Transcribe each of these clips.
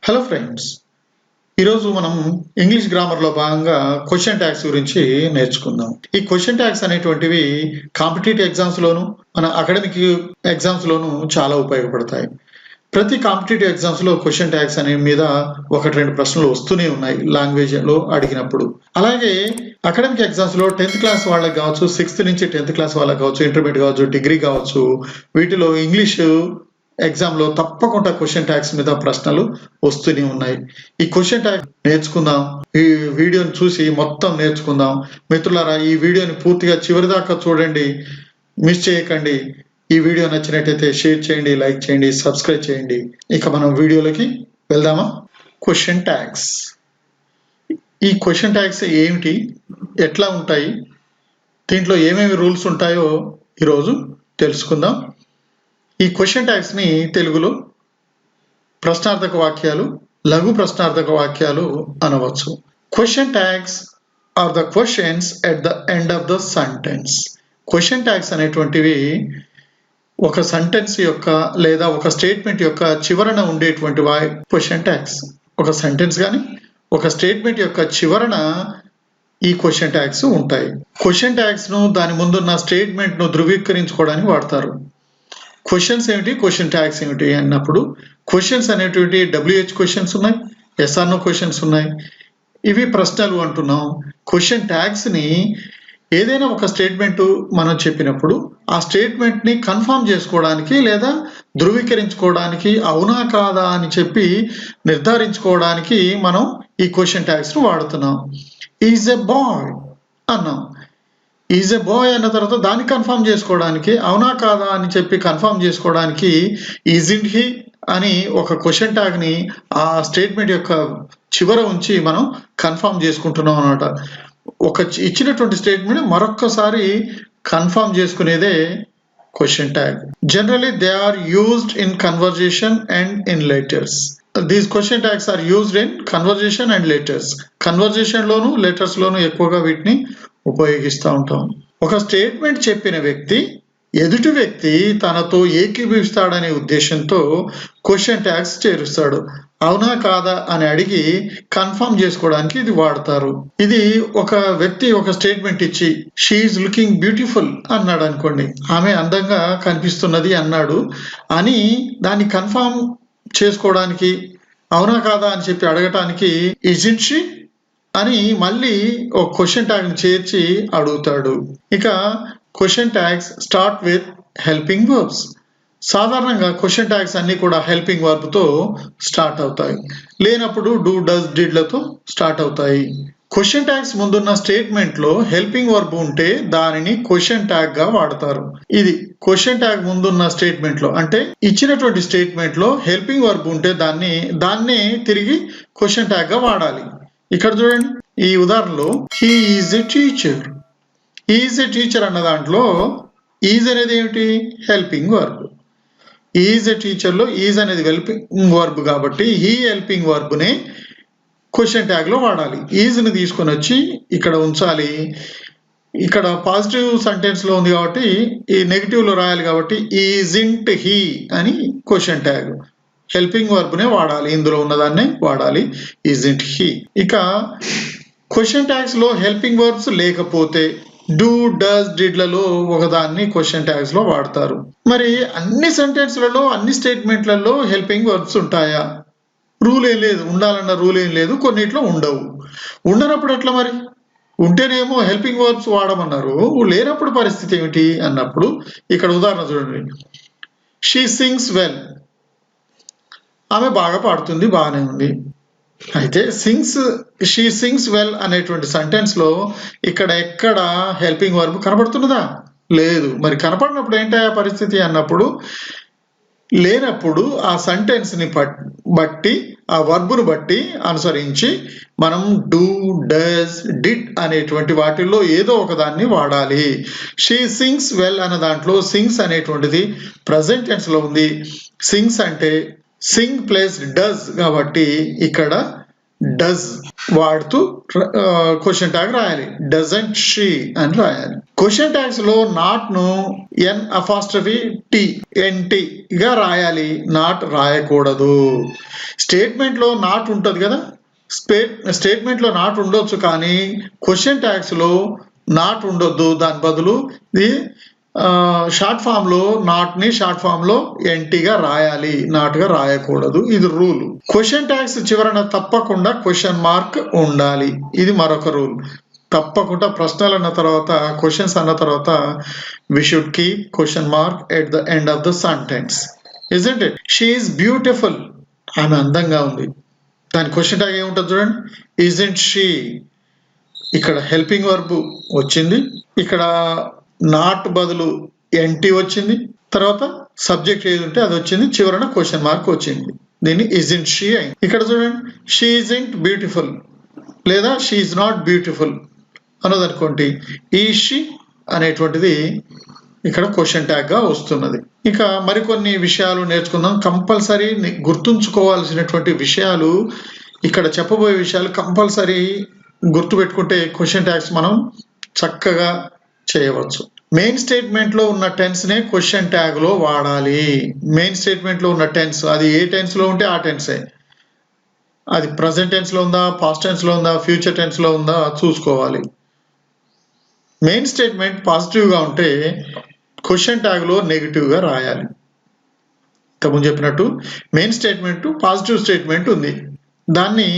Hello friends, ఈరోజు మనం English గ్రామర్లో భాగంగా క్వశ్చన్ ట్యాగ్స్ గురించి నేర్చుకుందాం. ఈ క్వశ్చన్ ట్యాగ్స్ అనేటువంటివి కాంపిటేటివ్ ఎగ్జామ్స్లోను మన అకాడమిక్ ఎగ్జామ్స్లోను చాలా ఉపయోగపడతాయి. ప్రతి కాంపిటేటివ్ ఎగ్జామ్స్లో క్వశ్చన్ ట్యాగ్స్ అనే మీద 1-2 ప్రశ్నలు వస్తూనే ఉన్నాయి లాంగ్వేజ్లో అడిగినప్పుడు. అలాగే అకాడమిక్ ఎగ్జామ్స్లో 10th క్లాస్ వాళ్ళకి కావచ్చు, 6th నుంచి 10th క్లాస్ వాళ్ళకి కావచ్చు, ఇంటర్మీడియట్ కావచ్చు, డిగ్రీ కావచ్చు, వీటిలో ఇంగ్లీష్ ఎగ్జామ్లో తప్పకుండా క్వశ్చన్ ట్యాగ్స్ మీద ప్రశ్నలు వస్తూనే ఉన్నాయి. ఈ క్వశ్చన్ ట్యాగ్ నేర్చుకుందాం. ఈ వీడియోని చూసి మొత్తం నేర్చుకుందాం. మిత్రులారా, ఈ వీడియోని పూర్తిగా చివరి దాకా చూడండి, మిస్ చేయకండి. ఈ వీడియో నచ్చినట్టయితే షేర్ చేయండి, లైక్ చేయండి, సబ్స్క్రైబ్ చేయండి. ఇక మనం వీడియోలోకి వెళ్దామా? Question tags. ఈ క్వశ్చన్ ట్యాగ్స్ ఏమిటి, ఎట్లా ఉంటాయి, దీంట్లో ఏమేమి రూల్స్ ఉంటాయో ఈరోజు తెలుసుకుందాం. ఈ క్వశ్చన్ ట్యాగ్స్ ని తెలుగులో ప్రశ్నార్థక వాక్యాలు, లఘు ప్రశ్నార్థక వాక్యాలు అనవచ్చు. Question tags are the questions at the end of the sentence. Question tags అనేటువంటివి ఒక సెంటెన్స్ యొక్క లేదా ఒక స్టేట్మెంట్ యొక్క చివరన ఉండేటువంటి క్వశ్చన్ ట్యాగ్స్. ఒక సెంటెన్స్ కానీ ఒక స్టేట్మెంట్ యొక్క చివరన ఈ క్వశ్చన్ ట్యాగ్స్ ఉంటాయి. క్వశ్చన్ ట్యాగ్స్ ను దాని ముందున్న స్టేట్మెంట్ ను ధృవీకరించుకోవడానికి వాడతారు. క్వశ్చన్స్ ఏమిటి, క్వశ్చన్ ట్యాగ్స్ ఏమిటి అన్నప్పుడు క్వశ్చన్స్ అనేటువంటి WH క్వశ్చన్స్ ఉన్నాయి, SR/No క్వశ్చన్స్ ఉన్నాయి. ఇవి ప్రశ్నలు అంటున్నాం. క్వశ్చన్ ట్యాగ్స్ ని ఏదైనా ఒక స్టేట్మెంట్ మనం చెప్పినప్పుడు ఆ స్టేట్మెంట్ ని కన్ఫర్మ్ చేసుకోవడానికి లేదా ధృవీకరించుకోవడానికి, అవునా కాదా అని చెప్పి నిర్ధారించుకోవడానికి మనం ఈ క్వశ్చన్ ట్యాగ్స్ ను వాడుతున్నాం. ఈజ్ ఎ బాయ్ అన్నాం. ఈజ్ ఎ బాయ్ అన్న తర్వాత దాన్ని కన్ఫర్మ్ చేసుకోవడానికి, అవునా కాదా అని చెప్పి కన్ఫర్మ్ చేసుకోవడానికి ఈజింట్ హీ అని ఒక క్వశ్చన్ ట్యాగ్ ని ఆ స్టేట్మెంట్ యొక్క చివర ఉంచి మనం కన్ఫర్మ్ చేసుకుంటున్నాం అన్నమాట. ఒక ఇచ్చినటువంటి స్టేట్మెంట్ మరొక్కసారి కన్ఫర్మ్ చేసుకునేదే question tag. Generally they are used in conversation and in letters. These question tags are used in conversation and letters. Conversation లోను లెటర్స్ లోను ఎక్కువగా వీటిని ఉపయోగిస్తూ ఉంటాం. ఒక స్టేట్మెంట్ చెప్పిన వ్యక్తి ఎదుటి వ్యక్తి తనతో ఏకీభవిస్తాడనే ఉద్దేశంతో క్వశ్చన్ ట్యాగ్స్ చేరుస్తాడు. అవునా కాదా అని అడిగి కన్ఫర్మ్ చేసుకోవడానికి ఇది వాడతారు. ఇది ఒక వ్యక్తి ఒక స్టేట్మెంట్ ఇచ్చి షీఈస్ లుకింగ్ బ్యూటిఫుల్ అన్నాడు అనుకోండి, ఆమె అందంగా కనిపిస్తున్నది అన్నాడు అని దాన్ని కన్ఫర్మ్ చేసుకోవడానికి, అవునా కాదా అని చెప్పి అడగటానికి ఇజింట్ షీ అని మళ్ళీ ఒక క్వశ్చన్ ట్యాగ్ ని చేర్చి అడుగుతాడు. ఇక question tags start with helping verbs. సాధారణంగా క్వశ్చన్ ట్యాగ్స్ అన్ని కూడా హెల్పింగ్ వర్బ్ తో స్టార్ట్ అవుతాయి. లేనప్పుడు డూ, డస్, డిడ్ లతో స్టార్ట్ అవుతాయి. క్వశ్చన్ ట్యాగ్స్ ముందున్న స్టేట్మెంట్ లో హెల్పింగ్ వర్బ్ ఉంటే దానిని క్వశ్చన్ ట్యాగ్ గా వాడతారు. ఇది క్వశ్చన్ ట్యాగ్ ముందున్న స్టేట్మెంట్ లో, అంటే ఇచ్చినటువంటి స్టేట్మెంట్ లో హెల్పింగ్ వర్బ్ ఉంటే దాన్నే తిరిగి క్వశ్చన్ ట్యాగ్ గా వాడాలి. ఇక్కడ చూడండి, ఈ ఉదాహరణలో he is a teacher. Is a teacher అన్న దాంట్లో ఈజ్ అనేది ఏమిటి, helping verb. Is a teacher లో ఈజ్ అనేది హెల్పింగ్ వర్బ్ కాబట్టి హీ హెల్పింగ్ వర్బ్ ని క్వశ్చన్ ట్యాగ్ లో వాడాలి. ఈజ్ ని తీసుకొని వచ్చి ఇక్కడ ఉంచాలి. ఇక్కడ పాజిటివ్ సెంటెన్స్ లో ఉంది కాబట్టి ఈ నెగిటివ్ లో రాయాలి కాబట్టి ఈజింట్ హీ అని క్వశ్చన్ ట్యాగ్ హెల్పింగ్ వర్బ్ నే వాడాలి, ఇందులో ఉన్నదాన్నే వాడాలి, ఈజింట్ హీ. ఇక క్వశ్చన్ ట్యాగ్స్ లో హెల్పింగ్ వర్బ్స్ లేకపోతే డూ, డస్, డిడ్లలో ఒకదాన్ని క్వశ్చన్ ట్యాగ్స్ లో వాడతారు. మరి అన్ని సెంటెన్స్లలో అన్ని స్టేట్మెంట్లలో హెల్పింగ్ వర్బ్స్ ఉంటాయా? రూల్ ఏం లేదు, ఉండాలన్న రూల్ ఏం లేదు, కొన్నిట్లో ఉండవు. ఉండనప్పుడు ఎట్లా మరి? ఉంటేనేమో హెల్పింగ్ వర్బ్స్ వాడమన్నారు, లేనప్పుడు పరిస్థితి ఏమిటి అన్నప్పుడు ఇక్కడ ఉదాహరణ చూడండి. She sings well. ఆమె బాగా పాడుతుంది, బాగానే ఉంది. అయితే షీ సింగ్స్ వెల్ అనేటువంటి సెంటెన్స్ లో ఇక్కడ ఎక్కడ హెల్పింగ్ వర్బ్ కనబడుతున్నదా? లేదు. మరి కనపడినప్పుడు ఏంటా పరిస్థితి అన్నప్పుడు, లేనప్పుడు ఆ సెంటెన్స్ ని బట్టి, ఆ వర్బును బట్టి అనుసరించి మనం డూ, డస్, డిడ్ అనేటువంటి వాటిల్లో ఏదో ఒకదాన్ని వాడాలి. షీ సింగ్స్ వెల్ అన్న దాంట్లో సింగ్స్ అనేటువంటిది ప్రజెంట్ టెన్స్ లో ఉంది. సింగ్స్ అంటే సింగ్ ప్లస్ డస్ కాబట్టి ఇక్కడ డస్ వాడుతూ క్వశ్చన్ ట్యాగ్ రాయాలి. డజంట్ షీ అని రాయాలి. క్వశ్చన్ ట్యాగ్స్ లో నాట్ ను NT గా రాయాలి, నాట్ రాయకూడదు. స్టేట్మెంట్ లో నాట్ ఉంటది కదా, స్టేట్మెంట్ లో నాట్ ఉండొచ్చు, కానీ క్వశ్చన్ ట్యాగ్స్ లో నాట్ ఉండొద్దు. దాని బదులు ఇది షార్ట్ ఫామ్ లో నాట్ ని షార్ట్ ఫామ్ లో NTగా రాయాలి, నాట్ గా రాయకూడదు. ఇది రూల్. క్వశ్చన్ ట్యాగ్స్ చివరన తప్పకుండా క్వశ్చన్ మార్క్ ఉండాలి. ఇది మరొక రూల్. తప్పకుండా ప్రశ్నలు అన్న తర్వాత, క్వశ్చన్స్ అన్న తర్వాత we should keep question mark at the end of the sentence. Isn't it? She is beautiful. ఆమె అందంగా ఉంది. దాని క్వశ్చన్ ట్యాగ్ ఏముంటుంది చూడండి, ఇజంట్ షీ. ఇక్కడ హెల్పింగ్ వర్బ్ వచ్చింది, ఇక్కడ నాట్ బదులు NT వచ్చింది, తర్వాత సబ్జెక్ట్ ఏది ఉంటే అది వచ్చింది, చివరన క్వశ్చన్ మార్క్ వచ్చింది. దీన్ని ఇజంట్ షీ అయింది. ఇక్కడ చూడండి, షీ ఇజంట్ బ్యూటిఫుల్ లేదా షీ ఈజ్ నాట్ బ్యూటిఫుల్ అన్నదనుకోండి, ఈ షీ అనేటువంటిది ఇక్కడ క్వశ్చన్ ట్యాగ్ గా వస్తున్నది. ఇక మరికొన్ని విషయాలు నేర్చుకుందాం. కంపల్సరీ గుర్తుంచుకోవాల్సినటువంటి విషయాలు, ఇక్కడ చెప్పబోయే విషయాలు కంపల్సరీ గుర్తుపెట్టుకుంటే క్వశ్చన్ ట్యాగ్స్ మనం చక్కగా చేయవచ్చు. మెయిన్ స్టేట్మెంట్ లో ఉన్న టెన్స్ నే క్వశ్చన్ ట్యాగ్ లో వాడాలి. మెయిన్ స్టేట్మెంట్ లో ఉన్న టెన్స్, అది ఏ టెన్స్ లో ఉంటే ఆ టెన్సే. అది ప్రజెంట్ టెన్స్ లో ఉందా, పాస్ట్ టెన్స్ లో ఉందా, ఫ్యూచర్ టెన్స్ లో ఉందా చూసుకోవాలి. మెయిన్ స్టేట్మెంట్ పాజిటివ్ గా ఉంటే క్వశ్చన్ ట్యాగ్ లో నెగిటివ్ గా రాయాలి. ఇంతకుముందు చెప్పినట్టు మెయిన్ స్టేట్మెంట్ పాజిటివ్ స్టేట్మెంట్ ఉంది, దాన్ని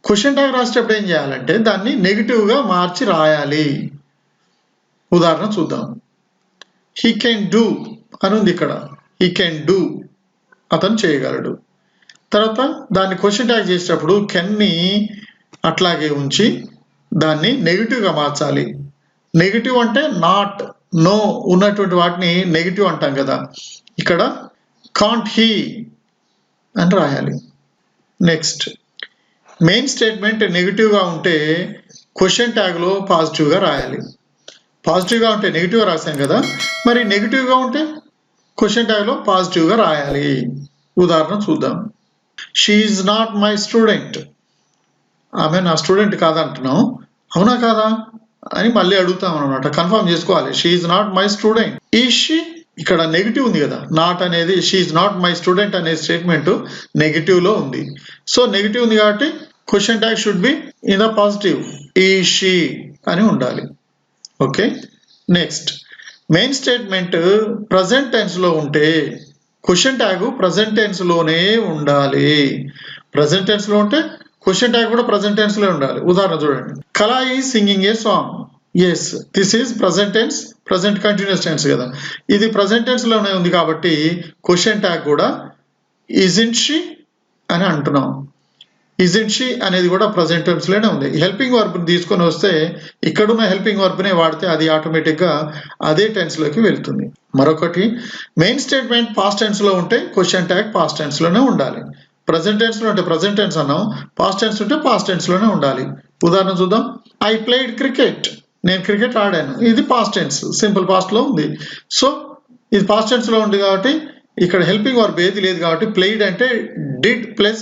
క్వశ్చన్ ట్యాగ్ రాసేటప్పుడు ఏం చేయాలంటే దాన్ని నెగిటివ్ గా మార్చి రాయాలి. ఉదాహరణ చూద్దాం. హీ కెన్ డూ అని ఉంది ఇక్కడ. హీ కెన్ డూ, అతను చేయగలడు. తర్వాత దాన్ని క్వశ్చన్ ట్యాగ్ చేసేటప్పుడు కెన్ ని అట్లాగే ఉంచి దాన్ని నెగిటివ్ గా మార్చాలి. నెగిటివ్ అంటే నాట్, నో ఉన్నటువంటి వాటిని నెగిటివ్ అంటాం కదా, ఇక్కడ కాంట్ హీ అని రాయాలి. నెక్స్ట్, మెయిన్ స్టేట్మెంట్ నెగిటివ్ గా ఉంటే క్వశ్చన్ ట్యాగ్ లో పాజిటివ్ గా రాయాలి. పాజిటివ్ గా ఉంటే నెగిటివ్ గా రాసాం కదా, మరి నెగిటివ్ గా ఉంటే క్వశ్చన్ ట్యాగ్ లో పాజిటివ్ గా రాయాలి. ఉదాహరణ చూద్దాం. She is not my student. ఆమె నా స్టూడెంట్ కాదంటున్నాం, అవునా కాదా అని మళ్ళీ అడుగుతాం అనమాట, కన్ఫర్మ్ చేసుకోవాలి. She is not my student. ఈ షీ ఇక్కడ నెగిటివ్ ఉంది కదా, నాట్ అనేది, she is not my student అనే స్టేట్మెంట్ నెగిటివ్ లో ఉంది. సో నెగిటివ్ ఉంది కాబట్టి question tag should be in the positive, ఈ షీ అని ఉండాలి. Okay. Next, main statement present tense లో ఉంటే క్వశ్చన్ ట్యాగ్ ప్రజెంట్ టెన్స్ లోనే ఉండాలి. ప్రజెంట్ టెన్స్ లో ఉంటే క్వశ్చన్ ట్యాగ్ కూడా ప్రజెంట్ టెన్స్ లో ఉండాలి. ఉదాహరణ చూడండి. Kala is singing a song. Yes, this is present tense, present continuous tense కదా, ఇది ప్రజెంట్ టెన్స్ లోనే ఉంది కాబట్టి క్వశ్చన్ ట్యాగ్ కూడా ఇజంట్ షీ అని అంటున్నాం. ఇజంట్ షీ అనేది కూడా ప్రజెంట్ టెన్స్ లోనే ఉంది. హెల్పింగ్ వర్బ్ తీసుకొని వస్తే ఇక్కడున్న హెల్పింగ్ వర్బ్ నే వాడితే అది ఆటోమేటిక్ గా అదే టెన్స్ లోకి వెళ్తుంది. మరొకటి, మెయిన్ స్టేట్మెంట్ పాస్ట్ టెన్స్ లో ఉంటే క్వశ్చన్ ట్యాగ్ పాస్ట్ టెన్స్ లోనే ఉండాలి. ప్రజెంట్ టెన్స్ లో ఉంటే ప్రజెంట్ టెన్స్ అన్నాం, పాస్ట్ టెన్స్ ఉంటే పాస్ట్ టెన్స్ లోనే ఉండాలి. ఉదాహరణ చూద్దాం. I played cricket. నేను క్రికెట్ ఆడాను. ఇది పాస్ట్ టెన్స్, సింపుల్ పాస్ట్ లో ఉంది. సో ఇది పాస్ట్ టెన్స్ లో ఉంది కాబట్టి ఇక్కడ హెల్పింగ్ వర్బ్ ఏది లేదు కాబట్టి ప్లేయిడ్ అంటే డిడ్ ప్లస్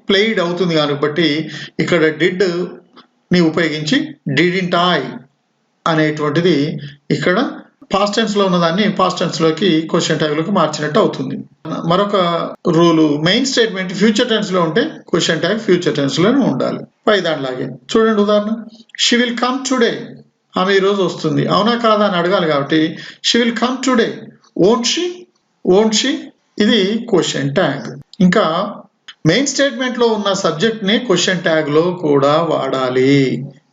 ప్లేయిడ్ అవుతుంది కాబట్టి ఇక్కడ డిడ్ ని ఉపయోగించి డిడింట్ ఐ అనేటువంటిది ఇక్కడ పాస్ట్ టెన్స్ లో ఉన్నదాన్ని పాస్ట్ టెన్స్ లోకి క్వశ్చన్ ట్యాగ్ లోకి మార్చినట్టు అవుతుంది. మరొక rule, main statement future tense లో ఉంటే క్వశ్చన్ ట్యాగ్ ఫ్యూచర్ టెన్స్ లోనే ఉండాలి. పై దానిలాగే చూడండి. ఉదాహరణ, షీ విల్ కమ్ టుడే. ఆమె ఈ రోజు వస్తుంది, అవునా కాదా అని అడగాలి కాబట్టి she will come today. Won't she, won't she, ఇది క్వశ్చన్ ట్యాగ్. ఇంకా మెయిన్ స్టేట్మెంట్ లో ఉన్న సబ్జెక్ట్ ని క్వశ్చన్ ట్యాగ్ లో కూడా వాడాలి.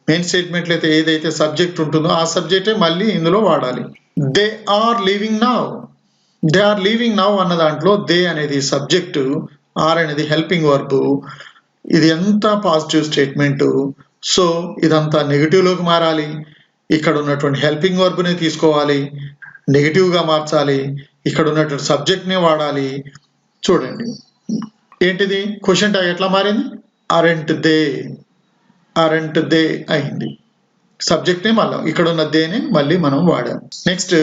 మెయిన్ స్టేట్మెంట్ లో అయితే ఏదైతే సబ్జెక్ట్ ఉంటుందో ఆ సబ్జెక్టే మళ్ళీ ఇందులో వాడాలి. They are leaving now. They are leaving now అన్న దాంట్లో దే అనేది సబ్జెక్టు, ఆర్ అనేది హెల్పింగ్ వర్బ్. ఇది ఎంత పాజిటివ్ స్టేట్మెంట్. సో ఇదంతా నెగిటివ్ లోకి మారాలి. ఇక్కడ ఉన్నటువంటి హెల్పింగ్ వర్బ్ ని తీసుకోవాలి, నెగిటివ్ గా మార్చాలి. ఇక్కడ ఉన్నటువంటి సబ్జెక్ట్ నే వాడాలి. చూడండి ఏంటిది, క్వశ్చన్ ట్యాగ్ ఎట్లా మారింది, అరెంట్ దే, అరెంట్ దే అయింది. సబ్జెక్ట్ నే మళ్ళీ ఇక్కడ ఉన్న దేని మళ్ళీ మనం వాడాం. నెక్స్ట్,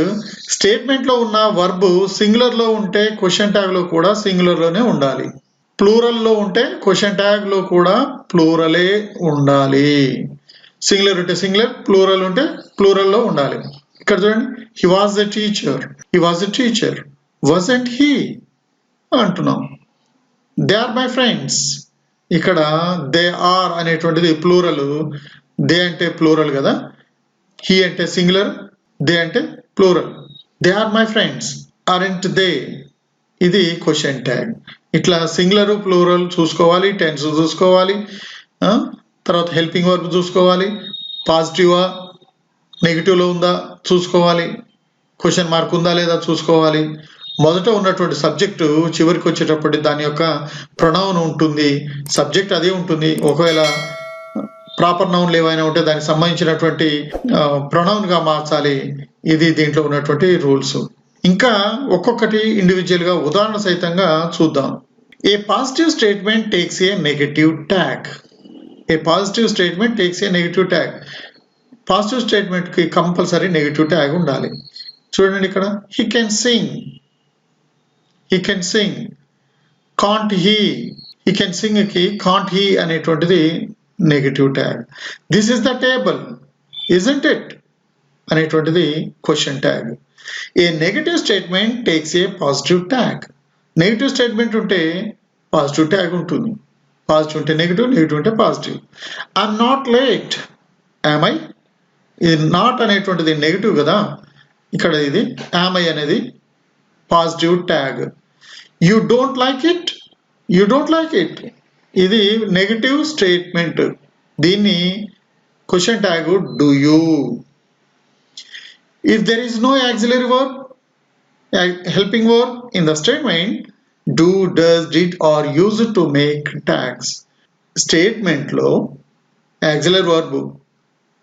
స్టేట్మెంట్ లో ఉన్న వర్బ్ సింగులర్ లో ఉంటే క్వశ్చన్ ట్యాగ్ లో కూడా సింగులర్ లోనే ఉండాలి. ప్లూరల్లో ఉంటే క్వశ్చన్ ట్యాగ్ లో కూడా ప్లూరలే ఉండాలి. సింగులర్ ఉంటే సింగులర్, ప్లూరల్ ఉంటే ప్లూరల్లో ఉండాలి. ఇక్కడ చూడండి, he was a teacher, he was a teacher, wasn't he అంటున్నాం. దే ఆర్ మై ఫ్రెండ్స్, ఇక్కడ దే ఆర్ అనేటువంటిది ప్లూరల్, దే అంటే ప్లూరల్ కదా, హీ అంటే సింగులర్, దే అంటే plural. They are my friends, aren't they, ఇది క్వశ్చన్ ట్యాగ్. ఇట్లా singular plural చూసుకోవాలి, టెన్స్ చూసుకోవాలి, తర్వాత హెల్పింగ్ వర్బ్ చూసుకోవాలి, పాజిటివా నెగిటివ్లో ఉందా చూసుకోవాలి, క్వశ్చన్ మార్క్ ఉందా లేదా చూసుకోవాలి. మొదట ఉన్నటువంటి సబ్జెక్టు చివరికి వచ్చేటప్పటి దాని యొక్క ప్రొనౌన్ ఉంటుంది, సబ్జెక్ట్ అదే ఉంటుంది. ఒకవేళ ప్రాపర్ నౌన్లు ఏవైనా ఉంటే దానికి సంబంధించినటువంటి ప్రొనౌన్గా మార్చాలి. ఇది దీంట్లో ఉన్నటువంటి రూల్స్. ఇంకా ఒక్కొక్కటి ఇండివిజువల్గా ఉదాహరణ సహితంగా చూద్దాం. A positive statement takes a negative tag. A positive statement takes a negative tag. Positive స్టేట్మెంట్కి కంపల్సరీ నెగటివ్ ట్యాగ్ ఉండాలి. చూడండి ఇక్కడ, he can sing, he can sing. Can't he, he can సింగ్కి కాంట్ హీ అనేటువంటిది negative tag. This is the table, isn't it అనేటువంటిది question tag. A negative statement takes a positive tag. Negative statement ఉంటే positive tag ఉంటుంది, positive ఉంటే negative, negative ఉంటే positive. I'm not late, am I, ఇది not అనేటువంటిది negative కదా, ఇక్కడ ఇది యామ్ ఐ అనేది positive tag. You don't like it, you don't like it, ఇది నెగిటివ్ స్టేట్మెంట్, దీన్ని question tag do you. If there is no auxiliary verb, helping verb in the statement, do, does, did are used to make tags. Statement లో auxiliary verb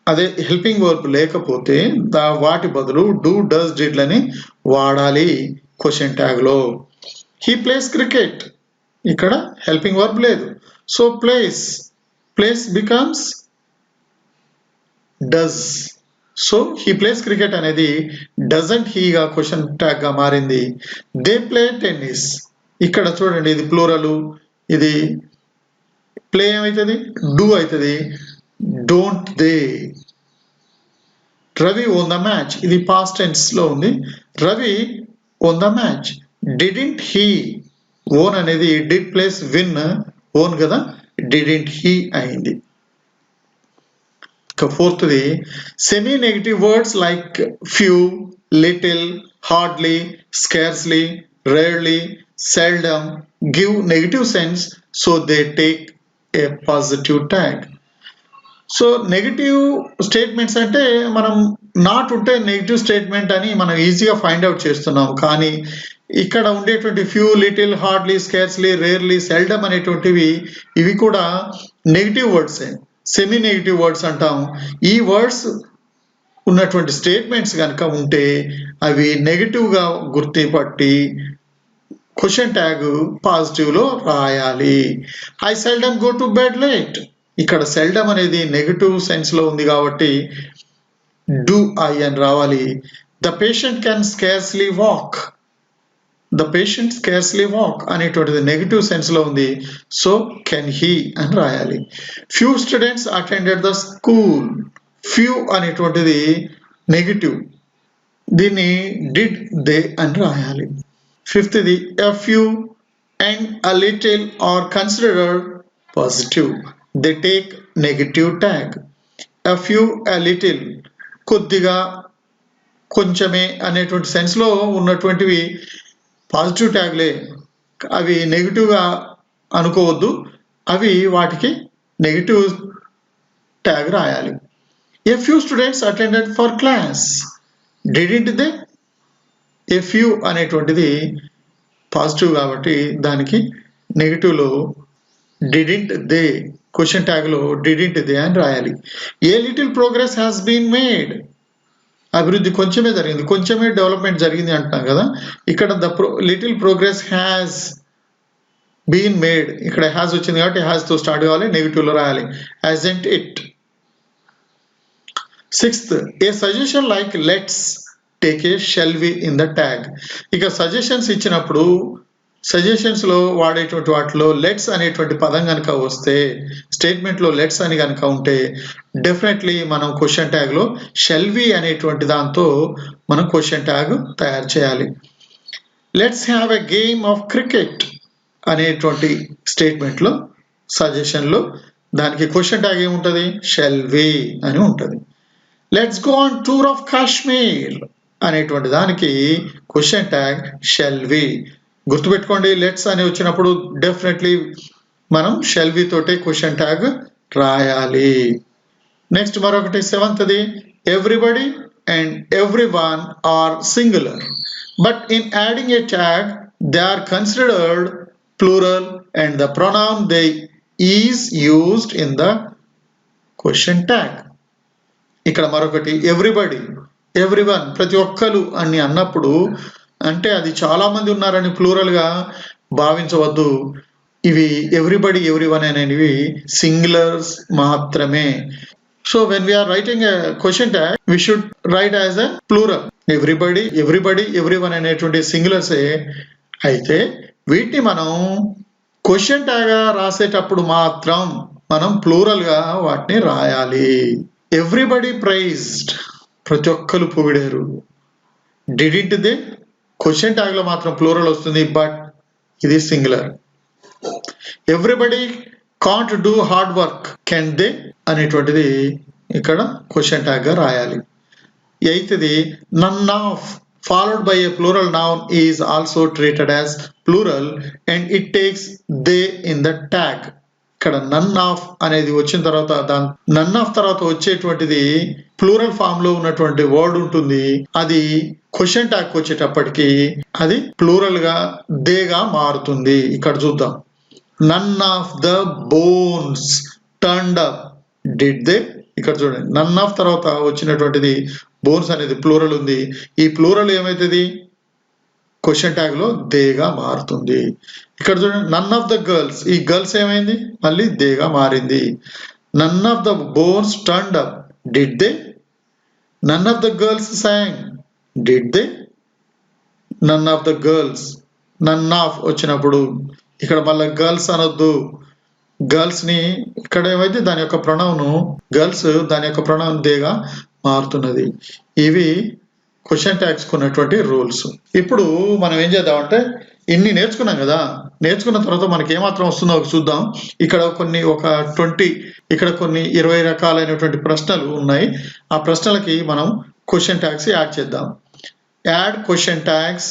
అదే helping verb లేకపోతే వాటి బదులు do, does, did లని వాడాలి question tag లో. He plays cricket, ఇక్కడ helping verb లేదు, so place, place becomes does. So he plays cricket అనేది డజంట్ హీగా క్వశ్చన్ ట్యాగ్ గా మారింది. దే ప్లే టెన్నిస్, ఇక్కడ చూడండి ఇది ప్లూరల్, ఇది ప్లే ఏమవుతుంది, డూ అవుతుంది, don't they. Ravi won the match, ఇది పాస్ట్ టెన్స్ లో ఉంది, Ravi won the match. Didn't he, won అనేది డిడ్ ప్లేస్ విన్, ఓన్ కదా, డిడింట్ హీ అయింది. ఫోర్త్ది, semi negative words like few, little, hardly, scarcely, rarely, seldom give negative sense, so they take a positive tag. So negative statements అంటే మనం not ఉంటే negative statement అని మనం ఈజీగా find out చేస్తున్నాం, కానీ ఇక్కడ ఉండేటువంటి few, little, hardly, scarcely, rarely, seldom అనేటువంటివి ఇవి కూడా నెగిటివ్ వర్డ్సే, సెమీ నెగిటివ్ వర్డ్స్ అంటాం. ఈ వర్డ్స్ ఉన్నటువంటి స్టేట్మెంట్స్ కనుక ఉంటే అవి నెగిటివ్గా గుర్తుపట్టి క్వశ్చన్ ట్యాగ్ పాజిటివ్లో రాయాలి. I seldom go to bed late, ఇక్కడ సెల్డమ్ అనేది నెగిటివ్ సెన్స్లో ఉంది కాబట్టి డూ ఐ అని రావాలి. The patient can scarcely walk, the patient scarcely walk అనేటువంటిది నెగిటివ్ సెన్స్లో ఉంది, సో కెన్ హీ అని రాయాలి. Few students attended the school, few అనేటువంటిది నెగిటివ్, దీన్ని డిడ్ దే అని రాయాలి. ఫిఫ్త్ది, a few and a little are considered positive, they take negative tag. A few, a little కొద్దిగా, కొంచెమే అనేటువంటి సెన్స్లో ఉన్నటువంటివి పాజిటివ్ ట్యాగ్లే, అవి నెగిటివ్గా అనుకోవద్దు, అవి వాటికి నెగిటివ్ ట్యాగ్ రాయాలి. A few students attended for class, didn't they, a few అనేటువంటిది పాజిటివ్ కాబట్టి దానికి నెగిటివ్లో డిడింట్ దే, క్వశ్చన్ ట్యాగ్లో డిడింట్ దే అని రాయాలి. A little progress has been made, అభివృద్ధి కొంచెమే జరిగింది, కొంచెమే డెవలప్మెంట్ జరిగింది అంటున్నాం కదా, ఇక్కడ the little progress has been made, ఇక్కడ హ్యాస్ వచ్చింది కాబట్టి హ్యాస్తో స్టార్ట్ కావాలి, నెగిటివ్లో రాయాలి, hasn't it. Sixth, a suggestion like let's take a shell we in the tag. ఇక సజెషన్స్ ఇచ్చినప్పుడు సజెషన్స్ లో వాడేటువంటి వాటిలో లెట్స్ అనేటువంటి పదం కనుక వస్తే, స్టేట్మెంట్ లో లెట్స్ అని కనుక ఉంటే డెఫినెట్లీ మనం క్వశ్చన్ ట్యాగ్ లో షెల్ వి అనేటువంటి దాంతో మనం క్వశ్చన్ ట్యాగ్ తయారు చేయాలి. Let's have a game of cricket అనేటువంటి స్టేట్మెంట్ లో సజెషన్ లో దానికి క్వశ్చన్ ట్యాగ్ ఏముంటది? షెల్ వి అని ఉంటది. Let's go on tour of Kashmir అనేటువంటి దానికి క్వశ్చన్ ట్యాగ్ షెల్ వి. గుర్తుపెట్టుకోండి, లెట్స్ అని వచ్చినప్పుడు డెఫినెట్లీ మనం షెల్ వి తోటే క్వశ్చన్ ట్యాగ్ రాయాలి. నెక్స్ట్ మరొకటి 7th everybody and every one are singular, but in adding a tag they are considered plural and the pronoun they is used in the question tag. ఇక్కడ మరొకటి everybody, everyone, ప్రతి ఒక్కరు అని అన్నప్పుడు అంటే అది చాలా మంది ఉన్నారని ప్లూరల్ గా భావించవద్దు. ఇవి ఎవ్రీబడి ఎవ్రీవన్ అనేవి సింగులర్స్ మాత్రమే. So when we are writing a question tag we should write as a plural. Everybody everyone అనేటువంటి సింగులర్సే. అయితే వీటిని మనం క్వశ్చన్ ట్యాగ్ రాసేటప్పుడు మాత్రం మనం ప్లూరల్ గా వాటిని రాయాలి. ఎవ్రీబడి ప్రైజ్డ్, ప్రతి ఒక్కరు పొగిడారు. డిడింట్ దే, క్వశ్చన్ ట్యాగ్ లో మాత్రం ప్లూరల్ వస్తుంది, బట్ ఇది singular. Everybody can't do hard work, can they అనేటువంటిది ఇక్కడ క్వశ్చన్ ట్యాగ్ గా రాయాలి. 8th none of followed by a plural noun is also treated as plural and it takes they in the tag. ఇక్కడ none of అనేది వచ్చిన తర్వాత none of తర్వాత వచ్చేటువంటిది plural form లో ఉన్నటువంటి వర్డ్ ఉంటుంది. అది క్వశ్చన్ ట్యాగ్ వచ్చేటప్పటికి అది ప్లూరల్ గా దేగా మారుతుంది. ఇక్కడ చూద్దాం. None of the bones turned up did they. ఇక్కడ చూడండి, నన్ ఆఫ్ తర్వాత వచ్చినటువంటిది బోన్స్ అనేది ప్లూరల్ ఉంది. ఈ ప్లూరల్ ఏమైతుంది? క్వశ్చన్ ట్యాగ్ లో దేగా మారుతుంది. ఇక్కడ చూడండి, నన్ ఆఫ్ ద గర్ల్స్, ఈ గర్ల్స్ ఏమైంది? మళ్ళీ దేగా మారింది. None of the bones turned up did they. None of the girls sang did they. None of the girls, none of వచ్చినప్పుడు ఇక్కడ మళ్ళీ గర్ల్స్ అనొద్దు. గర్ల్స్ ని ఇక్కడ ఏమైతే దాని యొక్క ప్రొనౌన్ గర్ల్స్, దాని యొక్క ప్రొనౌన్ దేగా మారుతున్నది. ఇవి క్వశ్చన్ ట్యాగ్స్ ఉన్నటువంటి రూల్స్. ఇప్పుడు మనం ఏం చేద్దామంటే ఇన్ని నేర్చుకున్నాం కదా, నేర్చుకున్న తర్వాత మనకి ఏమాత్రం వస్తుందో చూద్దాం. ఇక్కడ ఒక 20 రకాలైనటువంటి ప్రశ్నలు ఉన్నాయి. ఆ ప్రశ్నలకి మనం క్వశ్చన్ ట్యాగ్స్ యాడ్ చేద్దాం. Add question tags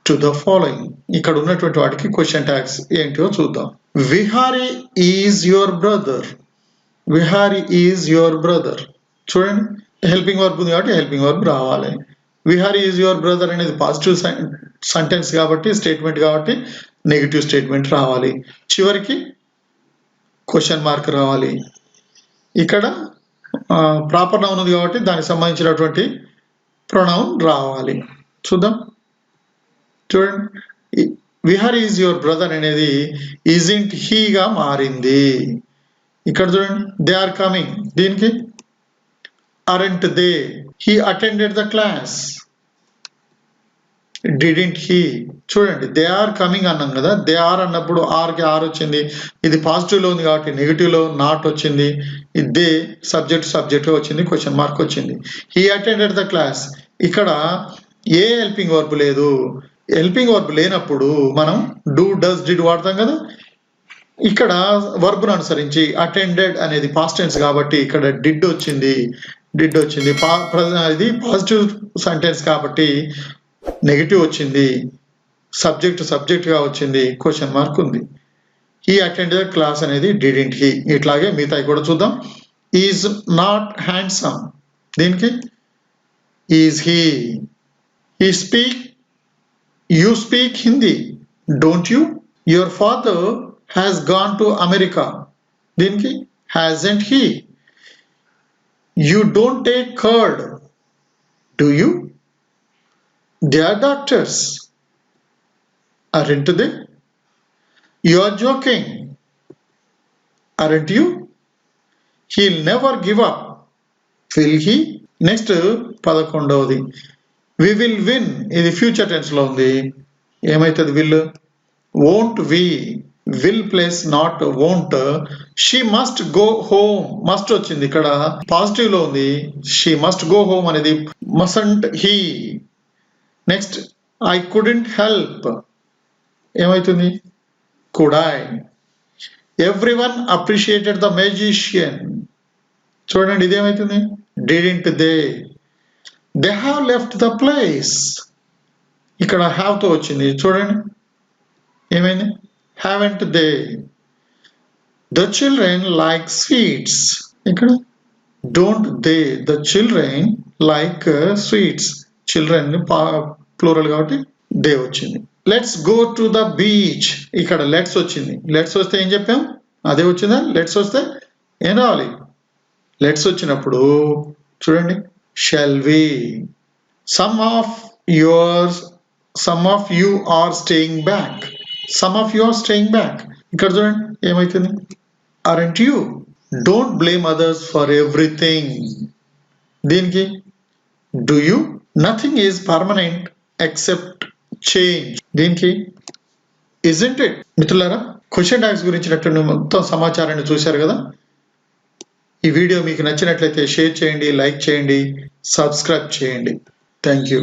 to the following. ఇక్కడ ఉన్నటువంటి వాటికి క్వశ్చన్ ట్యాగ్స్ ఏంటో చూద్దాం. Vihari is your brother. Vihari is your brother. చూడండి, హెల్పింగ్ వర్బ్ ఉంది కాబట్టి హెల్పింగ్ వర్బ్ రావాలి. విహారీ ఈజ్ యువర్ బ్రదర్ అనేది పాజిటివ్ సెంటెన్స్ కాబట్టి, స్టేట్మెంట్ కాబట్టి నెగిటివ్ స్టేట్మెంట్ రావాలి. చివరికి క్వశ్చన్ మార్క్ రావాలి. ఇక్కడ ప్రాపర్ నౌన్ ఉంది కాబట్టి దానికి సంబంధించినటువంటి ప్రొనౌన్ రావాలి. చూద్దాం. చూడండి, విహారీ ఈజ్ యువర్ బ్రదర్ అనేది ఈజింట్ హీగా మారింది. ఇక్కడ చూడండి, దే ఆర్ కమింగ్, దీనికి aren't they. He attended the class. Didn't he. చూడండి, దే ఆర్ కమింగ్ అన్నాం కదా, దే ఆర్ అన్నప్పుడు ఆర్ కి ఆర్ వచ్చింది. ఇది పాజిటివ్ లో ఉంది కాబట్టి నెగిటివ్ లో నాట్ వచ్చింది. దే సబ్జెక్ట్ వచ్చింది, క్వశ్చన్ మార్క్ వచ్చింది. He attended the class. ఇక్కడ ఏ హెల్పింగ్ వర్బ్ లేదు. హెల్పింగ్ వర్బ్ లేనప్పుడు మనం డూ, డస్, డిడ్ వాడతాం కదా. ఇక్కడ వర్బ్ను అనుసరించి అటెండెడ్ అనేది పాస్ట్ టెన్స్ కాబట్టి ఇక్కడ డిడ్ వచ్చింది. ఇది పాజిటివ్ సెంటెన్స్ కాబట్టి నెగిటివ్ వచ్చింది. సబ్జెక్ట్ గా వచ్చింది, క్వశ్చన్ మార్క్ ఉంది. హీ అటెండెడ్ క్లాస్ అనేది డిడింట్ హీ. ఇట్లాగే మిగతాయి కూడా చూద్దాం. ఈజ్ నాట్ హ్యాండ్సమ్, దీనికి is he. You speak Hindi, don't you. Your father has gone to America, దీనికి hasn't he. You don't take curd, do you? They are doctors, aren't they? You are joking, aren't you? He'll never give up, will he? Next, 11th. We will win, ఇది future tense లో ఉంది. ఏమైతుంది? Will won't we, will plus not won't. She must go home. must వచ్చింది ఇక్కడ positive లో ఉంది. She must go home అనేది mustn't he. Next I couldn't help ఏమైతుంది could I. Everyone appreciated the magician. చూడండి ఇదేమైతుంది didn't they. They have left the place. ఇక్కడ have తో వచ్చింది చూడండి ఏమైంది haven't they. The children like sweets. ఇక్కడ don't they. The children like sweets. children plural కాబట్టి they వచ్చింది. Let's go to the beach. ఇక్కడ let's వచ్చింది. let's వస్తే ఏం చెప్పాం అదే వచ్చిందా. let's వస్తే ఏం రావాలి let's వచ్చినప్పుడు చూడండి shall we. some of you are staying back. some of you are staying back. ఇక్కడ చూడండి ఏమైతుంది aren't you. don't blame others for everything. దీనికి do you. nothing is permanent except change. దీనికి isn't it. మిత్రులారా question tags గురించినటువంటి మొత్తం సమాచారాన్ని చూశారు కదా. ఈ వీడియో మీకు నచ్చినట్లయితే షేర్ చేయండి, లైక్ చేయండి, సబ్స్క్రైబ్ చేయండి. Thank you.